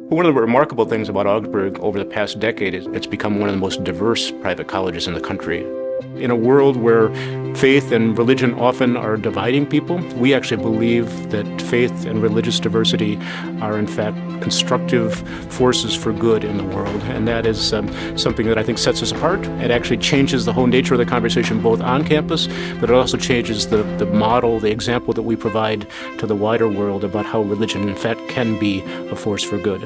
One of the remarkable things about Augsburg over the past decade is it's become one of the most diverse private colleges in the country. In a world where faith and religion often are dividing people, we actually believe that faith and religious diversity are in fact constructive forces for good in the world. And that is something that I think sets us apart. It actually changes the whole nature of the conversation both on campus, but it also changes the model, the example that we provide to the wider world about how religion in fact can be a force for good.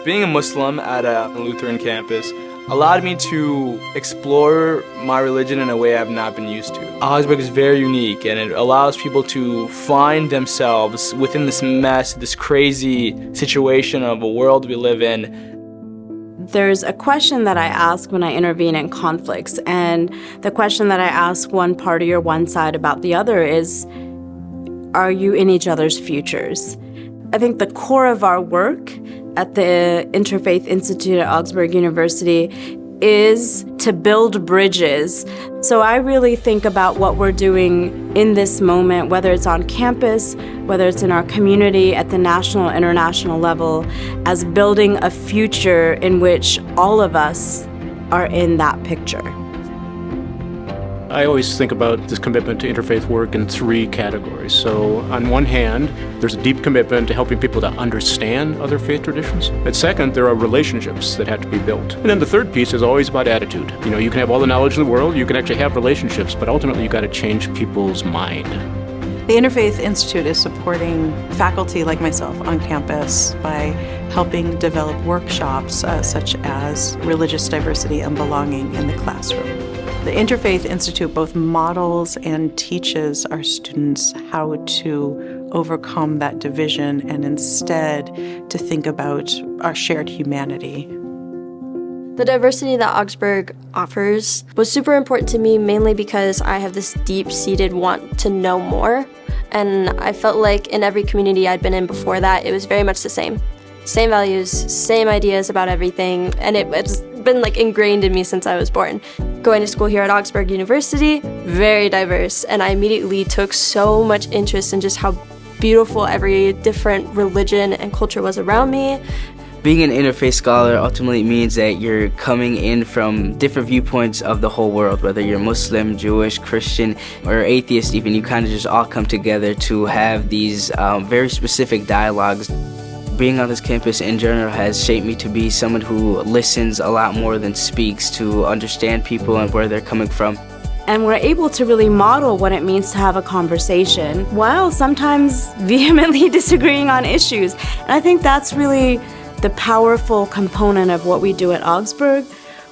Being a Muslim at a Lutheran campus allowed me to explore my religion in a way I've not been used to. Augsburg is very unique, and it allows people to find themselves within this mess, this crazy situation of a world we live in. There's a question that I ask when I intervene in conflicts, and the question that I ask one party or one side about the other is, are you in each other's futures? I think the core of our work at the Interfaith Institute at Augsburg University is to build bridges. So I really think about what we're doing in this moment, whether it's on campus, whether it's in our community at the national, international level, as building a future in which all of us are in that picture. I always think about this commitment to interfaith work in three categories. So on one hand, there's a deep commitment to helping people to understand other faith traditions. But second, there are relationships that have to be built. And then the third piece is always about attitude. You know, you can have all the knowledge in the world, you can actually have relationships, but ultimately you've got to change people's mind. The Interfaith Institute is supporting faculty like myself on campus by helping develop workshops such as religious diversity and belonging in the classroom. The Interfaith Institute both models and teaches our students how to overcome that division and instead to think about our shared humanity. The diversity that Augsburg offers was super important to me, mainly because I have this deep-seated want to know more. And I felt like in every community I'd been in before that, it was very much the same. Same values, same ideas about everything, and it's been like ingrained in me since I was born. Going to school here at Augsburg University, very diverse, and I immediately took so much interest in just how beautiful every different religion and culture was around me. Being an interfaith scholar ultimately means that you're coming in from different viewpoints of the whole world, whether you're Muslim, Jewish, Christian, or atheist even. You kind of just all come together to have these very specific dialogues. Being on this campus in general has shaped me to be someone who listens a lot more than speaks, to understand people and where they're coming from. And we're able to really model what it means to have a conversation while sometimes vehemently disagreeing on issues. And I think that's really the powerful component of what we do at Augsburg.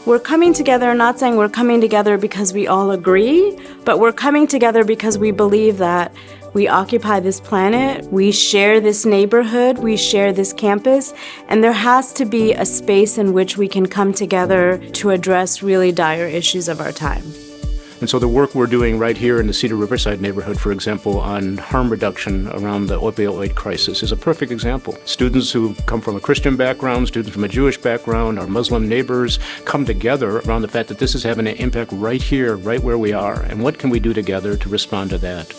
We're coming together, not saying we're coming together because we all agree, but we're coming together because we believe that we occupy this planet, we share this neighborhood, we share this campus, and there has to be a space in which we can come together to address really dire issues of our time. And so the work we're doing right here in the Cedar Riverside neighborhood, for example, on harm reduction around the opioid crisis is a perfect example. Students who come from a Christian background, students from a Jewish background, our Muslim neighbors come together around the fact that this is having an impact right here, right where we are, and what can we do together to respond to that?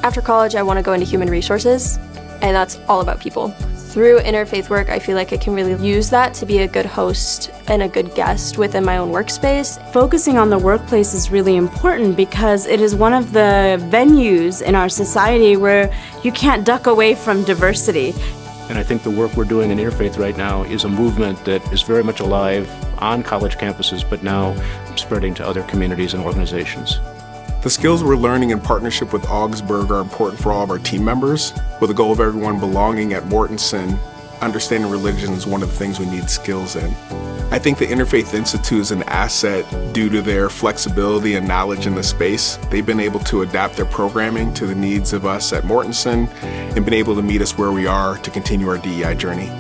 After college, I want to go into human resources, and that's all about people. Through interfaith work, I feel like I can really use that to be a good host and a good guest within my own workspace. Focusing on the workplace is really important because it is one of the venues in our society where you can't duck away from diversity. And I think the work we're doing in Interfaith right now is a movement that is very much alive on college campuses, but now spreading to other communities and organizations. The skills we're learning in partnership with Augsburg are important for all of our team members. With the goal of everyone belonging at Mortensen, understanding religion is one of the things we need skills in. I think the Interfaith Institute is an asset due to their flexibility and knowledge in the space. They've been able to adapt their programming to the needs of us at Mortensen and been able to meet us where we are to continue our DEI journey.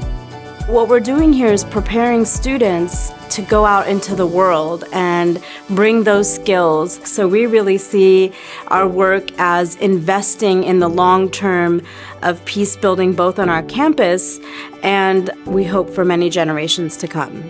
What we're doing here is preparing students to go out into the world and bring those skills. So we really see our work as investing in the long term of peace building both on our campus and we hope for many generations to come.